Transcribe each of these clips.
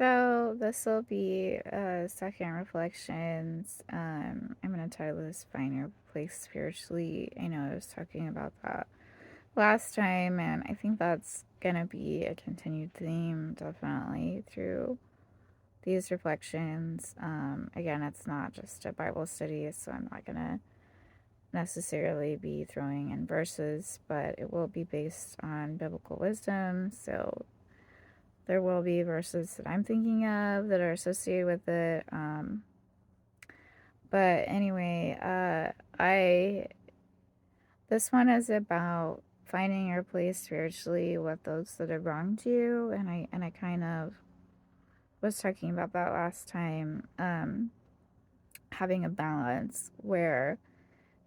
So this will be second reflections. I'm gonna title this "Find Your Place Spiritually." I know I was talking about that last time, and I think that's gonna be a continued theme, definitely through these reflections. Again, it's not just a Bible study, so I'm not gonna necessarily be throwing in verses, but it will be based on biblical wisdom. So there will be verses that I'm thinking of that are associated with it. But anyway, I this one is about finding your place spiritually with those that have wronged you, and I kind of was talking about that last time. Having a balance where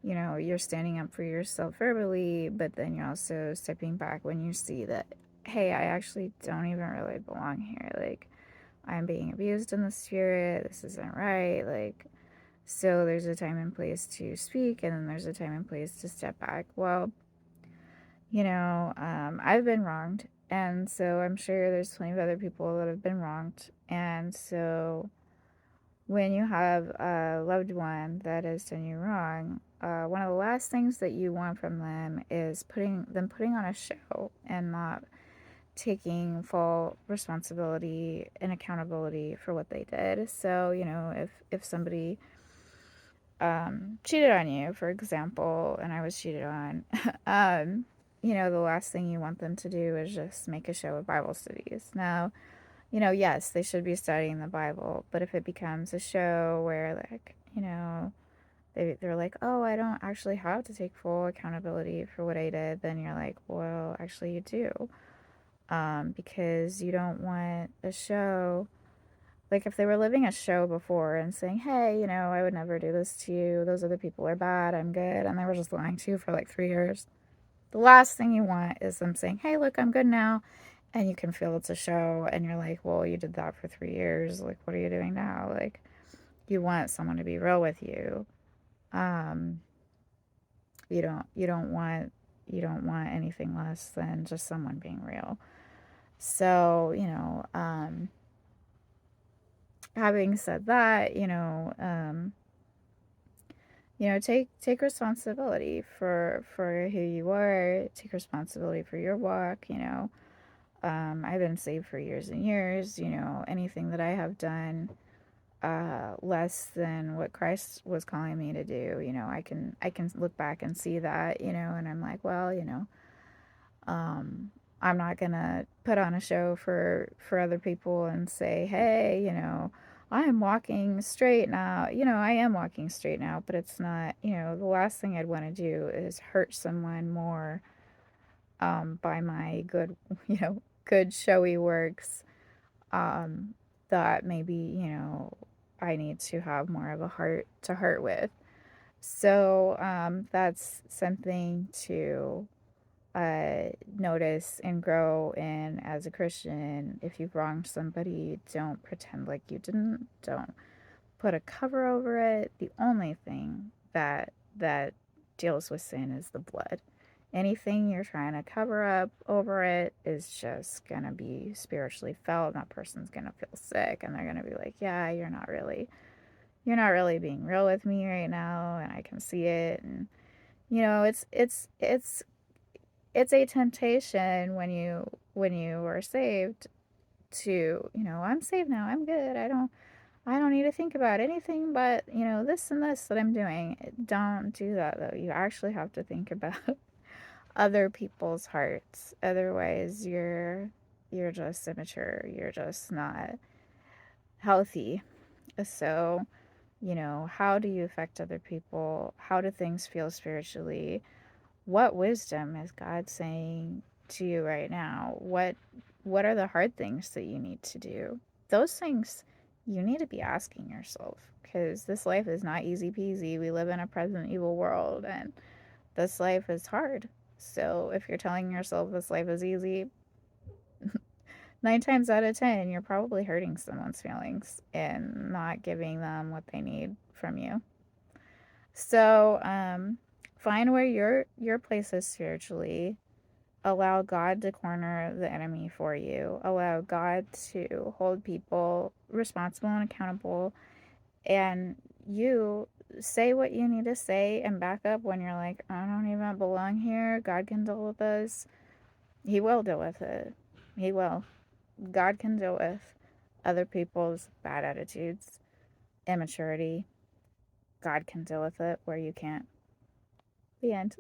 you're standing up for yourself verbally, but then you're also stepping back when you see that, hey, I actually don't even really belong here. Like, I'm being abused in the spirit. This isn't right. Like, so there's a time and place to speak, and then there's a time and place to step back. Well, I've been wronged, and so I'm sure there's plenty of other people that have been wronged. And so when you have a loved one that has done you wrong, one of the last things that you want from them is putting on a show and not taking full responsibility and accountability for what they did. So, if somebody cheated on you, for example, and I was cheated on, the last thing you want them to do is just make a show of Bible studies. Now, yes, they should be studying the Bible, but if it becomes a show where, like, they're like, oh, I don't actually have to take full accountability for what I did, then you're like, well, actually, you do. Because you don't want a show. Like, if they were living a show before and saying, hey, I would never do this to you, those other people are bad, I'm good, and they were just lying to you for like 3 years, the last thing you want is them saying, hey, look, I'm good now. And you can feel it's a show, and you're like, well, you did that for 3 years. Like, what are you doing now? Like, you want someone to be real with you. Um, you don't want anything less than just someone being real. So, having said that, take responsibility for who you are. Take responsibility for your walk. I've been saved for years and years. Anything that I have done less than what Christ was calling me to do, I can look back and see that, and I'm like, well, I'm not gonna put on a show for other people and say, hey, I am walking straight now. I am walking straight now, but it's not. The last thing I'd want to do is hurt someone more by my good, good showy works. Um, that maybe I need to have more of a heart to heart with. So that's something to notice and grow in as a Christian. If you've wronged somebody, don't pretend like you didn't. Don't put a cover over it. The only thing that deals with sin is the blood. Anything you're trying to cover up over it is just gonna be spiritually felt. That person's gonna feel sick, and they're gonna be like, "Yeah, you're not really being real with me right now, and I can see it." And it's a temptation when you are saved to, I'm saved now, I'm good, I don't need to think about anything but this and this that I'm doing. Don't do that, though. You actually have to think about other people's hearts. Otherwise, you're just immature, you're just not healthy. So how do you affect other people? How do things feel spiritually? What wisdom is God saying to you right now? What are the hard things that you need to do? Those things you need to be asking yourself, because this life is not easy peasy. We live in a present evil world, and this life is hard. So if you're telling yourself this life is easy, 9 times out of 10, you're probably hurting someone's feelings and not giving them what they need from you. So find where your place is spiritually. Allow God to corner the enemy for you. Allow God to hold people responsible and accountable. And you say what you need to say and back up when you're like, I don't even belong here. God can deal with this. He will deal with it. He will. God can deal with other people's bad attitudes, immaturity. God can deal with it where you can't. The end.